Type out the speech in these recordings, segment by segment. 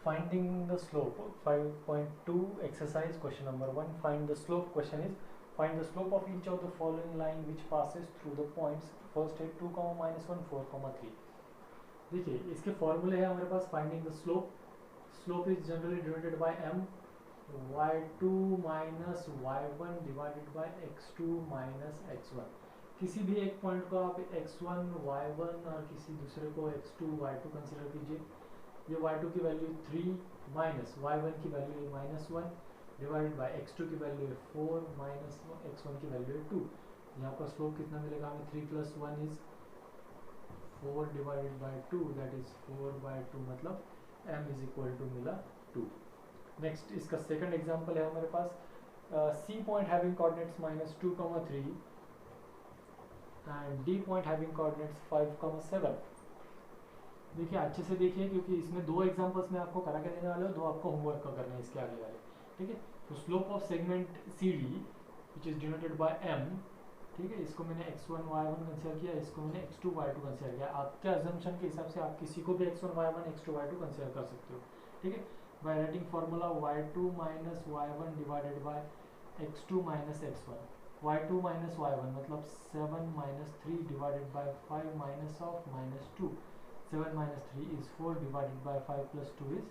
finding the slope. 5.2 exercise question number 1, find the slope. Question is find the slope of each of the following line which passes through the points first है 2, -1, 4, 3. देखिए इसके फॉर्मूले है हमारे पास finding the slope. Slope is generally denoted by m y2 minus y1 divided by x2 minus x1. किसी भी एक पॉइंट को आप x1 y1 और किसी दूसरे को x2 y2 कंसिडर कीजिए. ये y2 की वैल्यू 3 माइनस y1 की वैल्यू -1 डिवाइडेड बाय x2 की वैल्यू है 4 माइनस x1 की वैल्यू है 2. यहाँ पर स्लोप कितना मिलेगा हमें 3 + 1 is 4 divided by 2 that is 4/2 मतलब m इज इक्वल टू मिला 2. नेक्स्ट इसका सेकंड एग्जांपल है हमारे पास C point having coordinates -2, 3 and D point having coordinates 5, 7. देखिए अच्छे से देखिए क्योंकि इसमें दो एग्जांपल्स में आपको करा के देने वाले हो, दो आपको होमवर्क का करना है इसके आगे वाले. ठीक है, तो slope of segment CD which is denoted by m. ठीक है, इसको मैंने x1 y1 कंसीडर किया, इसको मैंने x2 y2 कंसीडर किया. आपके अजम्पशन के हिसाब से आप किसी को भी x1 y1 x2 y2 consider कर सकते हो. ठीक है, by writing formula y2 minus y1 divided by x2 minus x1. y2 minus y1 मतलब 7 minus 3 divided by 5 minus of -2. 7 minus 3 is 4 divided by 5 plus 2 is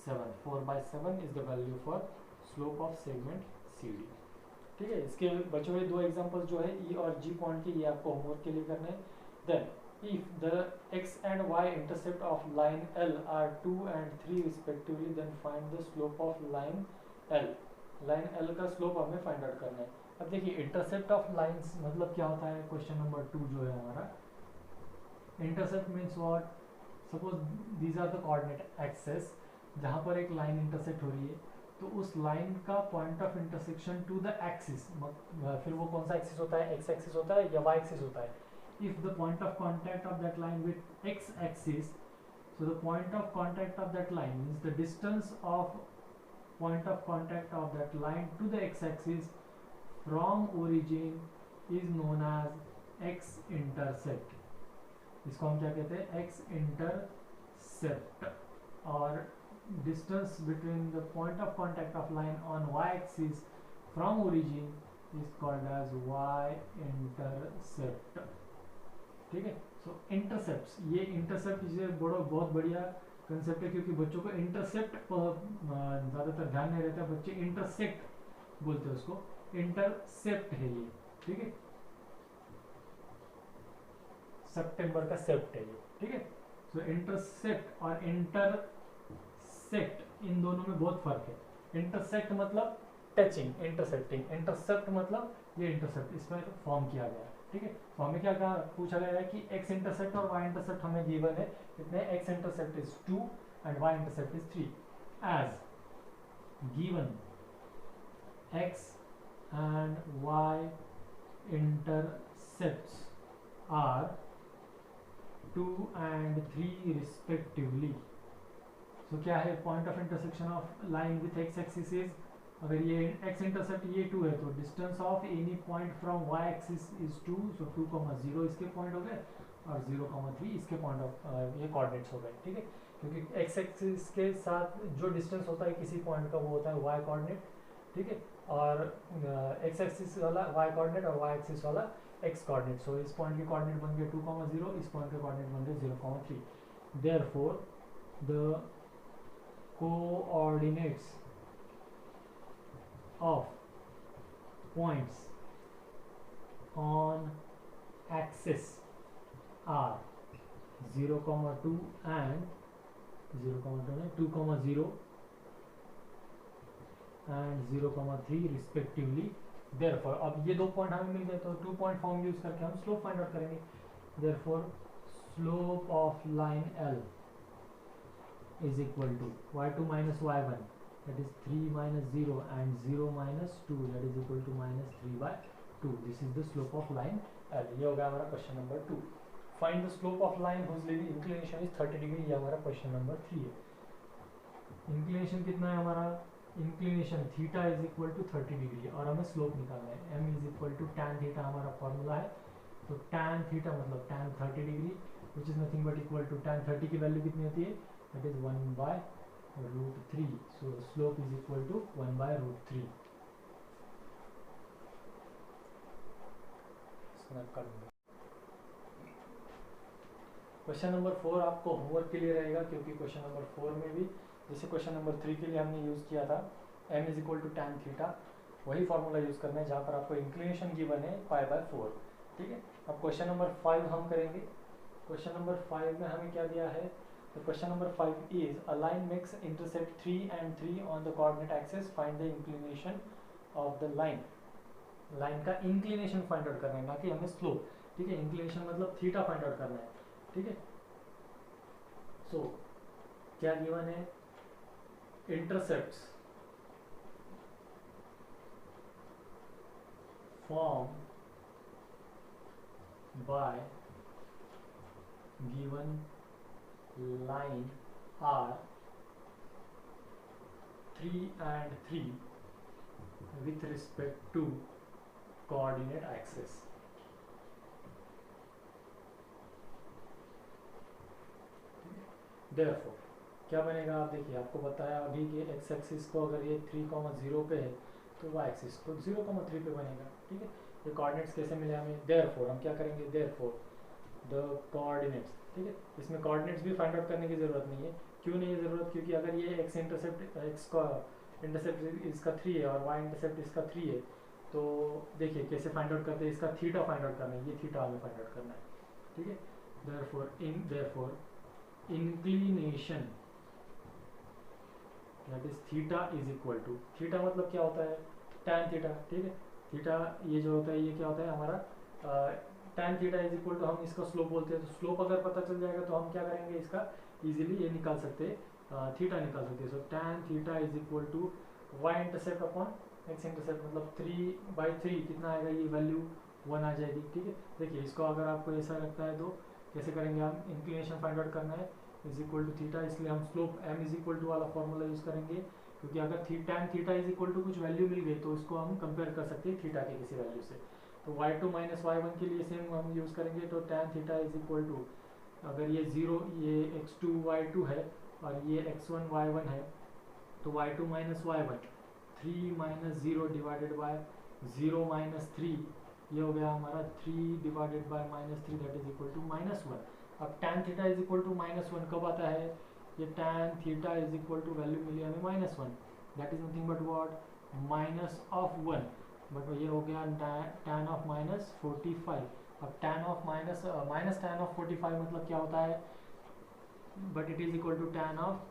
7. 4/7 is the value for slope of segment CD. ठीक है, इसके बचे हुए दो examples जो है E और G पॉइंट के, ये आपको होमवर्क के लिए करने हैं. Then if the x and y intercept of line L are 2 and 3 respectively, then find the slope of line L. Line L का स्लोप हमें फाइंड आउट करना है. अब देखिए इंटरसेप्ट ऑफ लाइंस मतलब क्या होता है. क्वेश्चन नंबर 2 जो है हमारा, intercept means what. Suppose these are the coordinate axes जहाँ पर एक लाइन इंटरसेक्ट हो रही है, तो उस लाइन का point of intersection to the axis, फिर वो कौन सा एक्सिस होता है, एक्स एक्सिस होता है या वाई एक्सिस होता है. If the point of contact of that line with x-axis, so the point of contact of that line means the distance of point of contact of that line to the x-axis from origin is known as x-intercept. इसको हम क्या कहते हैं, x-intercept. और distance between the point of contact of line on y-axis from origin is called as y-intercept. ठीक है, सो intercept, ये intercept ये बहुत बढ़िया कंसेप्ट है क्योंकि बच्चों को इंटरसेप्ट ज़्यादातर ध्यान नहीं रहता, बच्चे इंटरसेक्ट बोलते हैं उसको. इंटरसेप्ट है ये. ठीक है, सितंबर का सेप्ट है ये. ठीक है, सो इंटरसेप्ट और इंटरसेक्ट इन दोनों में बहुत फर्क है. इंटरसेक्ट मतलब टचिंग, इंटरसेप्टिंग. इंटरसेप्ट मतलब ये इंटरसेप्ट इसमें फॉर्म किया गया है. ठीक है, तो हमें क्या कहा, पूछा गया है कि x इंटरसेप्ट और y इंटरसेप्ट हमें गिवन है. कितने, x intercept is 2 and y intercept is 3. As given x and y intercepts are 2 and 3 respectively. So क्या है point of intersection of line with x axis is, अगर ये x इंटरसेप्ट ये 2 है तो distance of any point from y axis is 2. So 2, 0 इसके point हो गए और 0, 3 इसके पॉइंट ऑफ ये कोऑर्डिनेट्स हो गए. ठीक है, क्योंकि x एक्सिस के साथ जो डिस्टेंस होता है किसी पॉइंट का वो होता है y कोऑर्डिनेट. ठीक है, और x एक्सिस वाला y कोऑर्डिनेट और y एक्सिस वाला x कोऑर्डिनेट. सो इस पॉइंट के कोऑर्डिनेट बन गए 2, 0, इस पॉइंट के कोऑर्डिनेट बन गए 0, 3. Therefore the coordinates of points on axis are 0, 2 and 2, 0 and 0, 3 respectively. Therefore अब ये दो पॉइंट हमें मिल गए तो 2 पॉइंट फॉर्म यूज करके हम स्लोप फाइंड आउट करेंगे. Therefore slope of line L is equal to y2 minus y1, that is 3 minus 0 and 0 minus 2, that is equal to -3/2. This is the slope of line L. ये होगा हमारा question number 2. Find the slope of line whose inclination is 30 degree. ये हमारा question number 3 है. Inclination कितना है हमारा, inclination theta is equal to 30 degree और हमें स्लोप निकालना है. m is equal to tan theta हमारा फॉर्मूला है. तो tan थीटा मतलब tan 30 degree which is nothing but equal to tan 30 की वैल्यू कितनी होती है, that is 1/2. √3, so slope is equal to 1/√3. Snap कर दूंगा। क्वेश्चन नंबर 4 आपको होमवर्क के लिए रहेगा, क्योंकि क्वेश्चन नंबर 4 में भी जैसे क्वेश्चन नंबर 3 के लिए हमने यूज़ किया था m is equal to tan theta, वही फॉर्मूला यूज़ करना है जहाँ पर आपको इंक्लिनेशन गिवन है π/4। ठीक है, अब क्वेश्चन नंबर 5 हम करेंगे। क्वेश्चन नंबर 5 में हमें क्या दिया है, तो question number 5 is a line makes intercept 3 and 3 on the coordinate axis, find the inclination of the line. Line का इंक्लिनेशन फाइंड आउट करना है, ना कि हमें स्लोप। ठीक है, इंक्लिनेशन मतलब थीटा फाइंड आउट करना है। ठीक है, सो क्या गिवन है, intercepts form by given line are 3 and 3 with respect to coordinate axis। Therefore क्या बनेगा, आप देखिए आपको बताया अभी कि x एक्सिस को अगर ये 3,0 पे है तो y एक्सिस को 0,3 पे बनेगा। ठीक है, ये कोऑर्डिनेट्स कैसे मिले हमें, therefore हम क्या करेंगे, therefore द कोऑर्डिनेट्स। ठीक है, इसमें कोऑर्डिनेट्स भी फाइंड आउट करने की ज़रूरत नहीं है। क्यों नहीं है ज़रूरत, क्योंकि अगर ये x इंटरसेप्ट x का इंटरसेप्ट इसका 3 है और y इंटरसेप्ट इसका 3 है, तो देखिए कैसे फाइंड आउट करते हैं, इसका थीटा फाइंड आउट करना है, ये थीटा हमें फाइंड आउट करना है। ठीक है, therefore inclination that is theta is equal to, theta मतलब क्या होता है, tan थीटा। ठीक है, थीटा ये जो होता है ये क्या होता है हमारा tan theta is equal to, हम इसका स्लोप बोलते हैं। तो स्लोप अगर पता चल जाएगा तो हम क्या करेंगे, इसका इजीली ये निकाल सकते हैं, थीटा निकाल सकते हैं। So tan theta is equal to y intercept upon x intercept, मतलब 3/3 कितना आएगा, ये वैल्यू 1 आ जाएगी। ठीक है, देखिए इसको अगर आपको ऐसा लगता है तो कैसे करेंगे, हम इंक्लिनेशन फाइंड आउट करना है इज इक्वल टू थीटा, इसलिए हम slope m is equal to वाला फॉर्मूला यूज करेंगे, क्योंकि अगर tan theta is equal to कुछ वैल्यू मिल गई तो इसको हम कंपेयर कर सकते हैं थीटा के किसी वैल्यू से। तो y2 माइनस y1 के लिए सेम हम यूज करेंगे, तो tan theta is equal to, अगर ये 0 ये x2 y2 है और ये x1 y1 है, तो y2 minus y1 3 minus 0 divided by 0 minus 3, ये हो गया हमारा 3 divided by -3 that is equal to -1। अब tan theta is equal to -1 कब आता है, ये tan theta is equal to value मिली हमें -1, that is nothing but what minus of 1, but ये हो गया tan ऑफ -45। अब tan of minus tan of 45 मतलब क्या होता है, but it is equal to tan of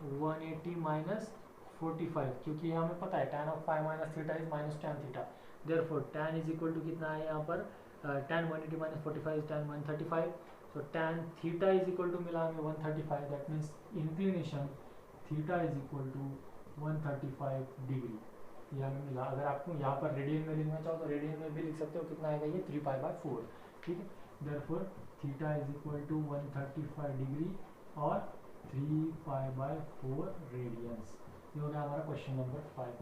180 minus 45, क्योंकि हमें पता है tan of 5 minus theta is minus tan theta. Therefore tan is equal to कितना है यहाँ पर, tan 180 minus 45 is tan 135। So tan theta is equal to मिला हमें 135, that means inclination theta is equal to 135 degree, ये हमें मिला। अगर आपको यहाँ पर रेडियन में लिखना चाहो तो रेडियन में भी लिख सकते हो, कितना आएगा ये 3π/4। ठीक है, therefore theta is equal to 135 degree और 3π/4 रेडियंस। ये हो गया हमारा क्वेश्चन नंबर 5।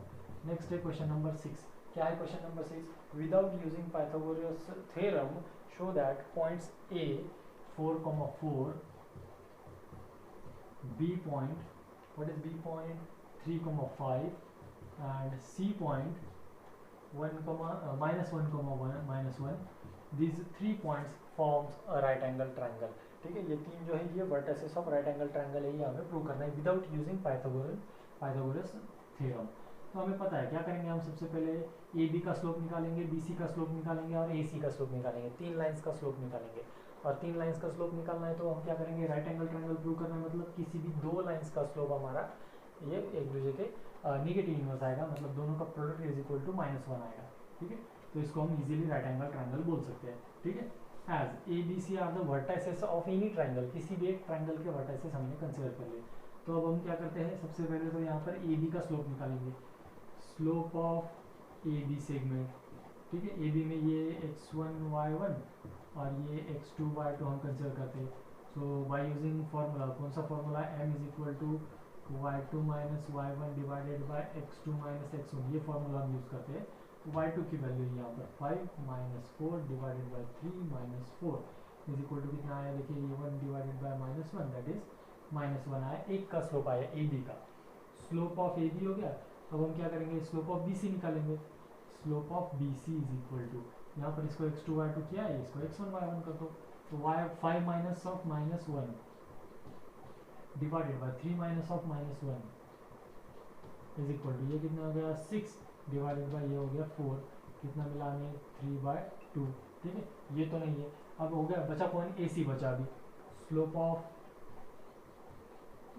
नेक्स्ट है क्वेश्चन नंबर 6। क्या है question number 6, without using Pythagoras theorem show that points A 4,4, B point, what is B point 3,5 and C point -1,1, these 3 points forms a right angle triangle। ठीक है, ये तीन जो है ये vertices of right angle triangle है, ये हमें प्रूव करना है विदाउट यूजिंग पाइथागोरस थ्योरम। तो हमें पता है क्या करेंगे, हम सबसे पहले AB का स्लोप निकालेंगे, BC का स्लोप निकालेंगे और AC का स्लोप निकालेंगे, 3 लाइंस का स्लोप निकालेंगे। और 3 लाइंस का स्लोप निकालना है तो हम क्या करेंगे, राइट एंगल ट्रायंगल प्रूव करना है, मतलब किसी भी 2 लाइंस का स्लोप हमारा ये एक दूसरे के नेगेटिव इनवर्स आएगा, मतलब दोनों का प्रोडक्ट इज इक्वल टू -1 आएगा। ठीक है, तो इसको हम इजीली राइट एंगल ट्रायंगल बोल सकते हैं। ठीक है, as ABC are the vertices of any triangle, किसी भी एक ट्रायंगल के वर्टिसेस हमने कंसीडर कर लिए। तो अब हम क्या करते हैं, सबसे पहले तो यहाँ पर AB का स्लोप निकालेंगे, स्लोप ऑफ AB सेगमेंट। ठीक है, AB में ये x1 y1 और ये x2 y2 हम कंसिडर करते हैं। सो बाय यूजिंग फार्मूला, कौन सा formula, m is equal to y2 minus y1 divided by x2 minus x1, ये फार्मूला हम यूज करते हैं। तो y2 की वैल्यू यहाँ पर 5 minus 4 divided by 3 minus 4 is equal to कितना आया, देखिए ये 1 डिवाइडेड बाय -1 दैट इज -1 आया, एक का स्लोप आया ए बी का, स्लोप ऑफ ए बी हो गया। अब हम क्या करेंगे, स्लोप ऑफ बी सी निकालेंगे। Slope of B C is equal to, यहाँ पर इसको x2 y2 किया है, इसको x1 y1 कर दो, तो y 5 minus of -1 divided by 3 minus of -1 is equal to, ये कितना हो गया 6 डिवाइडेड बाय ये हो गया 4, कितना मिला हमें 3/2। ठीक है, ये तो नहीं है। अब हो गया, बचा कौन, ए सी बचा अभी। Slope of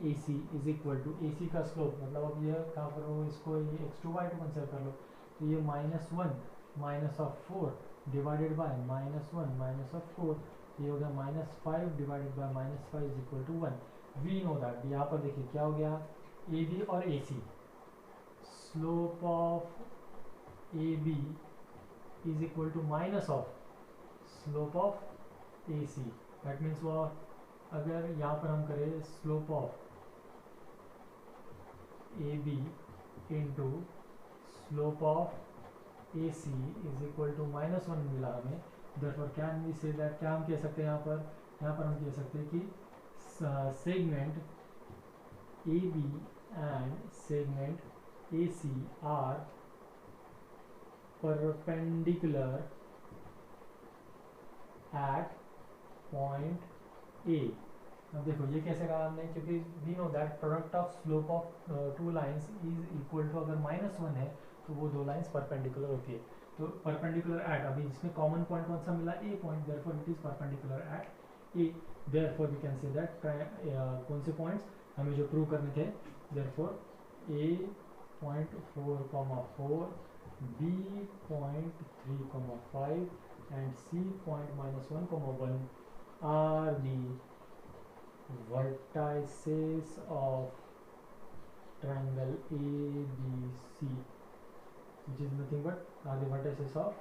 A C is equal to, A C का स्लोप मतलब अब ये कहाँ पर हो, इसको ये x2 y2 कंसिडर कर लो, तो ये -1 minus of 4 divided by -1 minus of 4, ये हो गया -5 divided by -5 is equal to 1। We know that, यहाँ पर देखिए क्या हो गया, ए बी और A C, slope of A B is equal to minus of slope of A C. That means वो, अगर यहाँ पर हम करें slope of A B into slope of A C is equal to -1 मिला हमें, therefore can we say that, क्या हम कह सकते हैं यहाँ पर हम कह सकते हैं कि segment A B and segment A C are perpendicular at point A. अब देखो ये कैसे कहा हमने, क्योंकि we know that product of slope of two lines is equal to, अगर -1 है तो वो दो लाइंस परपेंडिकुलर होती है, तो परपेंडिकुलर एट, अभी इसमें कॉमन पॉइंट कौन सा मिला, A point, therefore it is perpendicular at A, therefore we can say that कौन से पॉइंट्स हमें जो प्रूव करने थे, therefore A point 4,4, B point 3,5 and C point -1,1 are the vertices of triangle ABC, which is nothing but are the vertices of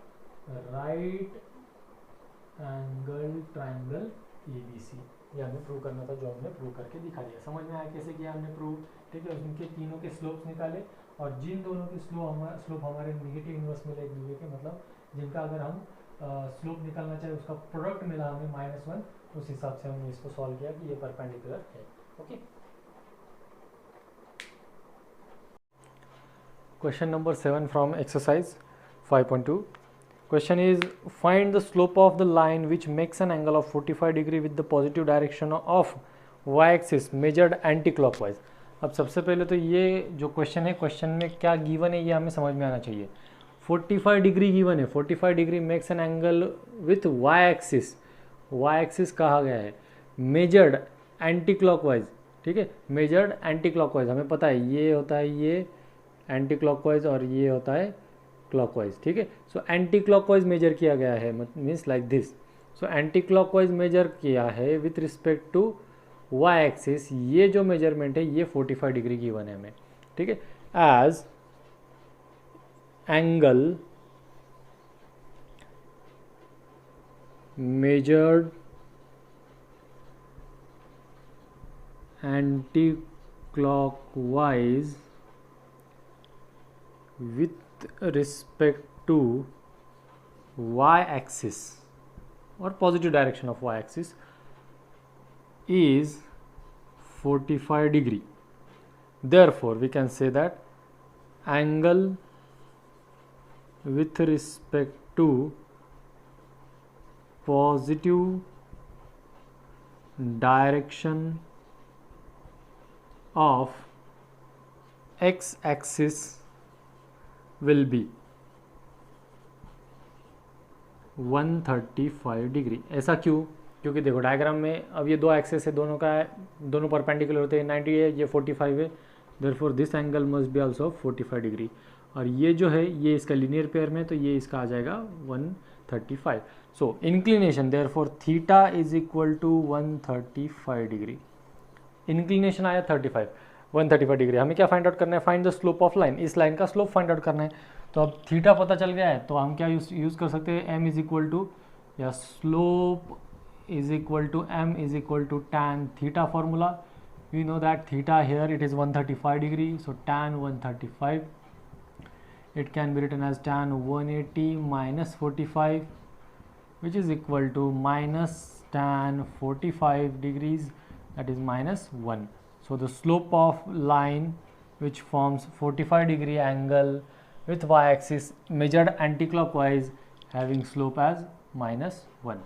right angle triangle ABC। ये हमें prove करना था, जो हमने प्रूव करके दिखा दिया। समझ में आया कैसे किया हमने प्रूव, ठीक है। उनके तीनों के स्लोप्स निकाले, और जिन दोनों के स्लोप हमारे नेगेटिव इनवर्स मिले एक दूसरे के, मतलब जिनका अगर हम स्लोप निकालना चाहिए उसका प्रोडक्ट मिला हमें -1, उस हिसाब से हमने इसको सॉल्व किया कि ये परपेंडिकुलर है। Okay, question number 7 from exercise 5.2। Question is find the slope of the line which makes an angle of 45 degree with the positive direction of y axis measured anticlockwise. अब सबसे पहले तो ये जो क्वेश्चन है, question में क्या given है ये हमें समझ में आना चाहिए। 45 डिग्री गिवन है, 45 degree makes an angle with y axis, y axis कहा गया है, मेजर्ड एंटी क्लॉकवाइज, ठीक है। मेजर्ड एंटी क्लॉकवाइज हमें पता है ये होता है ये एंटी क्लॉकवाइज और ये होता है क्लॉकवाइज, ठीक है। सो एंटी क्लॉकवाइज मेजर किया गया है, means like this. So anticlockwise measure किया है with respect to y axis, ये जो मेजरमेंट है ये 45 डिग्री गिवन है हमें, ठीक है। As angle measured anti-clockwise with respect to y-axis or positive direction of y-axis is 45 degree. Therefore, we can say that angle with respect to positive direction of x-axis will be 135 degree. ऐसा क्यों? क्योंकि देखो diagram में अब ये दो access है, दोनों का दोनों परपेंडिकुलर होते हैं, 90 है, ये 45 है, therefore this angle must be also 45 degree. और ये जो है ये इसका लीनियर पेयर में, तो ये इसका आ जाएगा 135। So inclination therefore theta is equal to 135 degree. Inclination आया 135 डिग्री। हमें क्या फाइंड आउट करना है? Find the slope of line. इस लाइन का स्लोप फाइंड आउट करना है। तो अब थीटा पता चल गया है, तो हम क्या यूज़ कर सकते हैं? एम इज इक्वल टू, या slope is equal to m is equal to tan theta formula. We know that theta here it is 135 degree, so tan 135 it can be written as tan 180 minus 45 which is equal to minus tan 45 degrees that is -1. So the slope of line which forms 45-degree angle with y-axis measured anti-clockwise having slope as -1.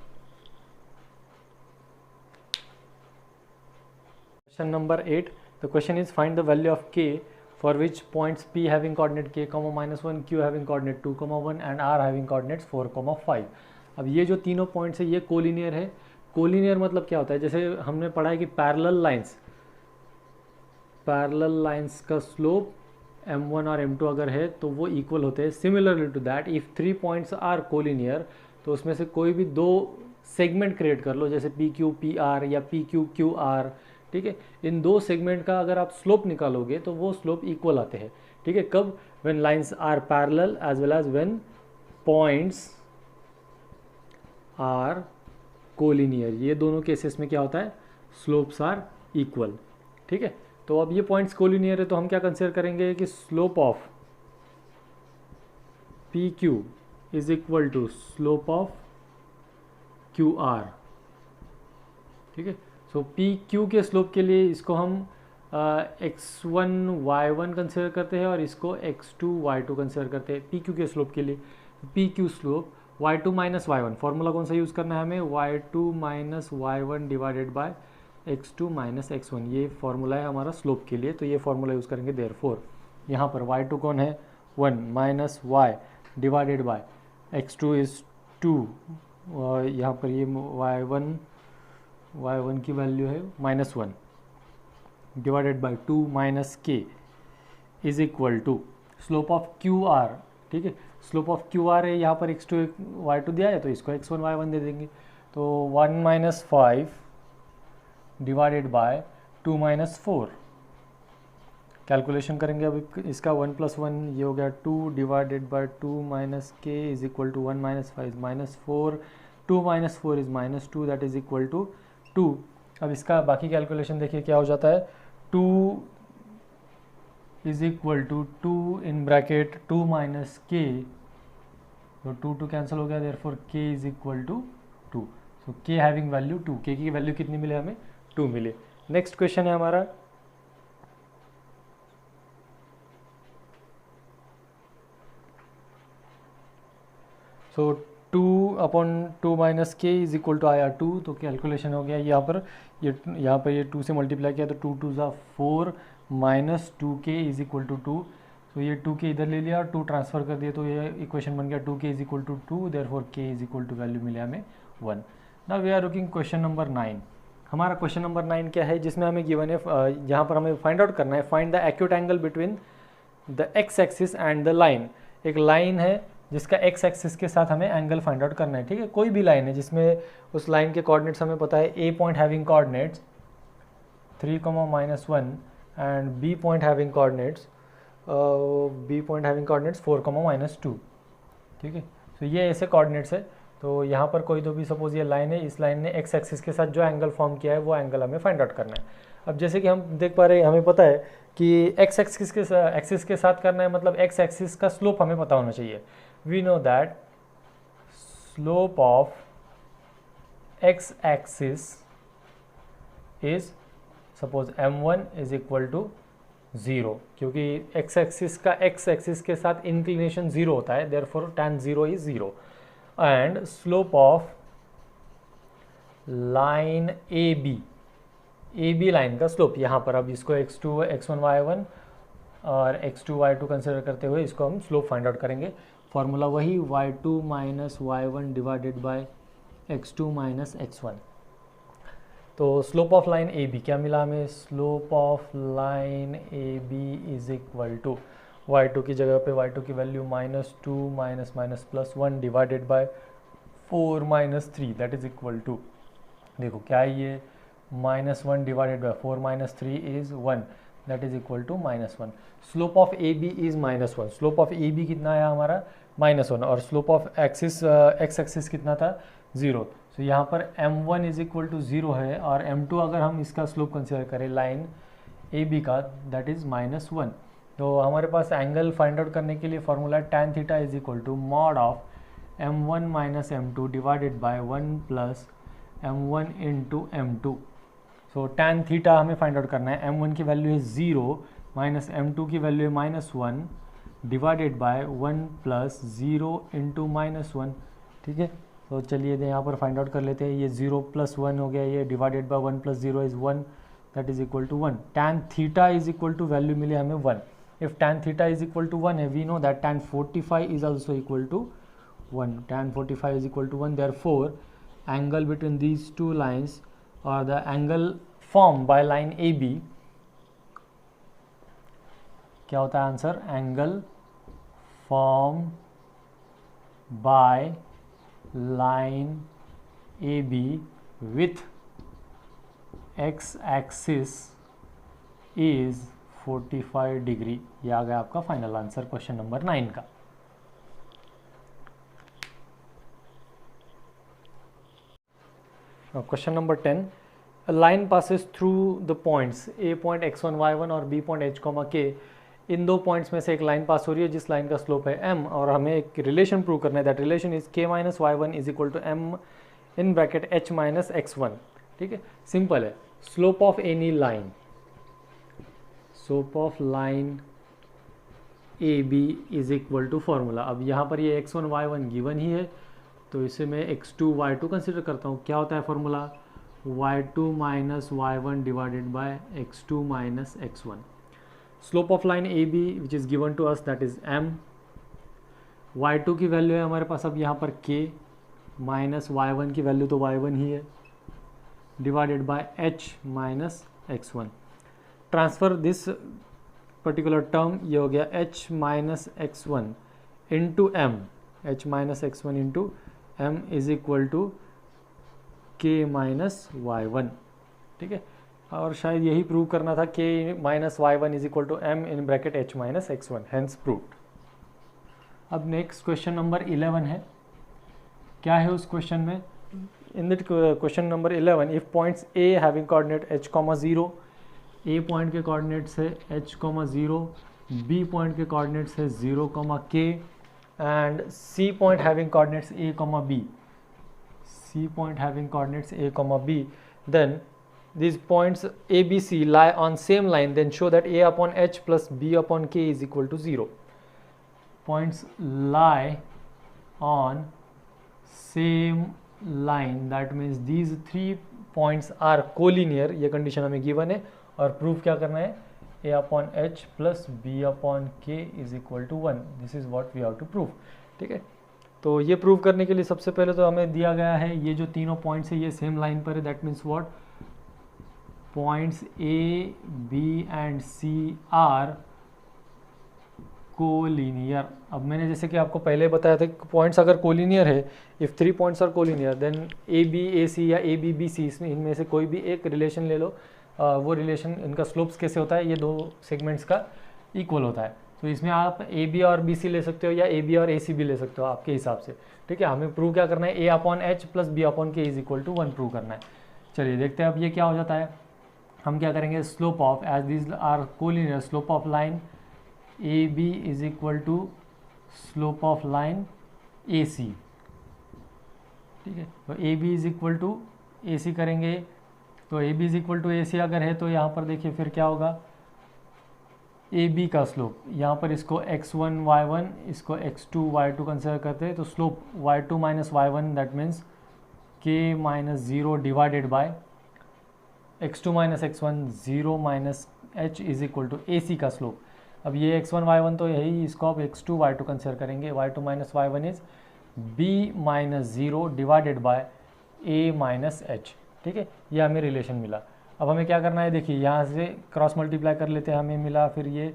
Question number 8. The question is find the value of k for which points P having coordinate k, -1, Q having coordinate 2, 1 and R having coordinates 4, 5. अब ये जो तीनों points है ये collinear है. Collinear मतलब क्या होता है, जैसे हमने पढ़ा है कि पैरेलल लाइंस का स्लोप m1 और m2 अगर है तो वो इक्वल होते हैं. Similarly to that if 3 points are collinear तो उसमें से कोई भी 2 सेगमेंट क्रिएट कर लो, जैसे PQ PR या PQ QR. ठीक है, इन 2 सेगमेंट का अगर आप स्लोप निकालोगे तो वो स्लोप इक्वल आते हैं. ठीक है, कब? When lines are parallel as well as when points are collinear. ये दोनों केसेस में क्या होता है, स्लोप्स आर इक्वल. ठीक है, तो अब ये पॉइंट्स कोलिनियर है तो हम क्या कंसीडर करेंगे कि slope of PQ is equal to slope of QR. ठीक है, सो PQ के स्लोप के लिए इसको हम x1 y1 कंसिडर करते हैं और इसको x2 y2 कंसिडर करते हैं. PQ के स्लोप के लिए PQ slope y2 minus y1, formula कौन सा यूज़ करना है हमें, y2 minus y1 divided by x2 minus x1. ये फॉर्मूला है हमारा स्लोप के लिए, तो ये फॉर्मूला यूज़ करेंगे. देयरफॉर यहाँ पर y2 कौन है, 1 minus y divided by x2 is 2 और यहाँ पर ये y1 की वैल्यू है -1 divided by 2 minus k is equal to slope of QR. ठीक है, स्लोप ऑफ QR है, यहाँ पर x2 y2 दिया है तो इसको x1 y1 दे देंगे. तो 1 minus 5 divided by 2 minus 4. Calculation करेंगे अब इसका 1 प्लस 1 ये हो गया 2 divided by 2 minus k is equal to 1 minus 5 minus 4, 2 minus 4 is -2 that is equal to 2. अब इसका बाकी कैलकुलेशन देखिए क्या हो जाता है, 2 is equal to 2 in bracket 2 minus k, तो 2 कैंसिल हो गया, therefore k is equal to 2. So k having value 2, k की वैल्यू कितनी मिले हमें, 2 मिले. नेक्स्ट क्वेश्चन है हमारा, so 2/2 minus k is equal to आया 2. तो कैलकुलेशन हो गया यहाँ पर ये 2 से मल्टीप्लाई किया तो 2 2 ज़ा 4 minus 2k is equal to 2. तो ये 2k इधर ले लिया और 2 ट्रांसफर कर दिया तो ये इक्वेशन बन गया 2k is equal to 2, therefore k is equal to value मिले हमें 1. Now we are looking question number 9. हमारा क्वेश्चन नंबर 9 क्या है, जिसमें हमें गिवन है, यहाँ पर हमें फाइंड आउट करना है, find the acute angle between the x axis and the line. एक लाइन है जिसका x एक्सिस के साथ हमें एंगल फाइंड आउट करना है. ठीक है, कोई भी लाइन है जिसमें उस लाइन के कोऑर्डिनेट्स हमें पता है, a point having coordinates 3, -1 and b point having coordinates 4, -2. ठीक है, तो ये ऐसे कोऑर्डिनेट्स है. तो यहाँ पर कोई तो भी सपोज ये लाइन है, इस लाइन ने x एक्सिस के साथ जो एंगल फॉर्म किया है वो एंगल हमें फाइंड आउट करना है. अब जैसे कि हम देख पा रहे हैं, हमें पता है कि x एक्सिस के साथ करना है, मतलब x एक्सिस का स्लोप हमें पता होना चाहिए. We know that slope of x axis is suppose m1 is equal to 0, क्योंकि x axis का x axis के साथ inclination 0 होता है, therefore tan 0 is 0. and slope of line AB line का स्लोप, यहाँ पर अब इसको x1 y1 और x2 y2 कंसिडर करते हुए इसको हम स्लोप फाइंड आउट करेंगे. फॉर्मूला वही y2 minus y1 divided by x2 minus x1. तो स्लोप ऑफ लाइन AB क्या मिला हमें, slope of line AB is equal to y2 की जगह पे y2 की value -2 minus +1 divided by 4 -3 that is equal to, देखो क्या है ये, -1 divided by 4 -3 is 1 that is equal to -1. Slope of AB is -1. Slope of AB कितना है हमारा, -1, और slope of axis x axis कितना था, 0. तो यहाँ पर m1 इज इक्वल टू 0 है और m2 अगर हम इसका स्लोप कंसिडर करें लाइन AB का, दैट इज -1. तो हमारे पास एंगल फाइंड आउट करने के लिए formula tan theta is equal to mod of m1 minus m2 divided by 1 plus m1 into m2. So tan theta हमें फाइंड आउट करना है, m1 की वैल्यू है 0 माइनस m2 की वैल्यू है -1 डिवाइडेड बाय 1 प्लस 0 इंटू -1, ठीक है। तो चलिए यहाँ पर फाइंड आउट कर लेते हैं, ये 0 + 1 हो गया, ये divided by 1 + 0 is 1, that is equal to 1। tan theta is equal to value मिले हमें 1। If tan theta is equal to 1 है, we know that tan 45 is also equal to 1। tan 45 is equal to 1, therefore angle between these two lines और the angle form by line A B, क्या होता है answer? Angle form by line A B with x axis is 45 degree. ये आ गया आपका final answer question number 9 का। Question number 10, a line passes through the points a point x1 y1 और b point h, k। इन दो points में से एक line पास हो रही है जिस लाइन का स्लोप है m, और हमें एक रिलेशन प्रूव करना है, that relation is k minus y1 is equal to m in bracket h minus x1, ठीक है। सिंपल है, slope of any line, slope of line A B is equal to formula. अब यहाँ पर ये x1 y1 given ही है, तो इसे मैं x2 y2 कंसिडर करता हूँ। क्या होता है formula? y2 minus y1 divided by x2 minus x1। Slope of line A B which is given to us that is m, y2 की वैल्यू है हमारे पास अब यहाँ पर k, माइनस y1 की वैल्यू तो y1 ही है, divided by h minus x1। Transfer this particular term, ये हो गया h minus x1 into m, h minus x1 into m is equal to k minus y1, ठीक है। और शायद यही प्रूव करना था, k minus y1 is equal to m in bracket h minus x1, hence proved. अब next question number 11 है। क्या है उस क्वेश्चन में? In that question number 11, if points a having coordinate h, 0, a point के coordinates है h, 0, b point के coordinates है 0, k and c point having coordinates a, b, c point having coordinates a, b, then these points a, b, c lie on same line, then show that a upon h plus b upon k is equal to 0. Points lie on same line, that means these three points are collinear, ये condition हमें given है, और proof क्या करना है? a upon h plus b upon k is equal to 1. This is what we have to prove, ठीक है। तो ये प्रूव करने के लिए सबसे पहले तो हमें दिया गया है ये जो तीनों पॉइंट्स है ये सेम लाइन पर है, that means what? Points a, b and c are collinear. अब मैंने जैसे कि आपको पहले बताया था कि पॉइंट्स अगर कोलिनियर है, if 3 points are collinear, then A B A C या ए बी बी सी, इसमें इनमें से कोई भी एक रिलेशन ले लो, वो रिलेशन इनका स्लोप्स कैसे होता है? ये दो सेगमेंट्स का इक्वल होता है। तो इसमें आप ए बी और बी सी ले सकते हो या ए बी और ए सी भी ले सकते हो आपके हिसाब से, ठीक है। हमें प्रूव क्या करना है? a upon h plus b upon k is equal to 1 prove करना है। चलिए देखते हैं अब ये क्या हो जाता है। हम क्या करेंगे? Slope of, as this are collinear, slope of line A B is equal to slope of line A C, ठीक है। तो A B is equal to A C करेंगे, तो A B is equal to A C अगर है तो यहाँ पर देखिए फिर क्या होगा? ए बी का स्लोप, यहाँ पर इसको x1 y1, इसको x2 y2 कंसिडर करते हैं, तो slope y2 minus y1 that means k minus 0 divided by x2 minus x1 0 minus h is equal to A C का स्लोप। अब ये x1 y1 तो यही, इसको अब x2 y2 कंसिडर करेंगे, y2 minus y1 is b minus 0 divided by a minus h, ठीक है। ये हमें रिलेशन मिला। अब हमें क्या करना है? देखिए यहाँ से क्रॉस मल्टीप्लाई कर लेते हैं, हमें मिला फिर ये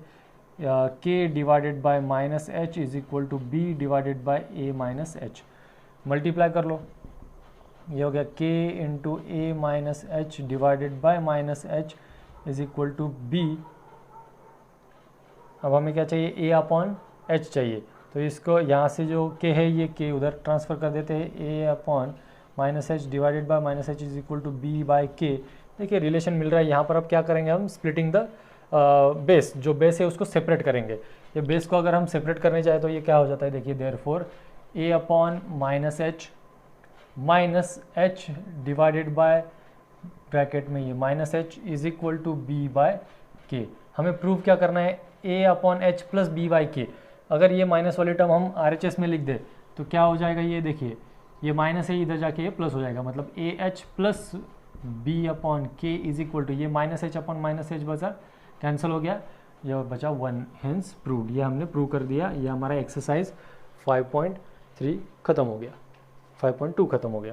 k divided by minus h is equal to b divided by a minus h. Multiply कर लो, ये हो गया k into a minus h divided by minus h is equal to b। अब हमें क्या चाहिए? a अपॉन एच चाहिए, तो इसको यहाँ से जो k है ये k उधर ट्रांसफ़र कर देते हैं, a upon minus h divided by minus h is equal to b by k। देखिए रिलेशन मिल रहा है। यहाँ पर अब क्या करेंगे? हम स्प्लिटिंग द बेस, जो बेस है उसको सेपरेट करेंगे। ये बेस को अगर हम सेपरेट करने चाहे तो ये क्या हो जाता है? देखिए therefore a upon minus h divided by bracket में ये minus h is equal to b by k. हमें प्रूव क्या करना है, a upon h plus b by k. अगर ये माइनस वाली टर्म हम आर एच एस में लिख दे तो क्या हो जाएगा, ये देखिए ये माइनस है, इधर जाके ये प्लस हो जाएगा, मतलब a h plus b upon k is equal to ये minus h upon minus h बचा, कैंसिल हो गया, ये बचा 1, हेंस प्रूव्ड। ये हमने प्रूव कर दिया। ये हमारा एक्सरसाइज 5.3 खत्म हो गया, 5.2 खत्म हो गया।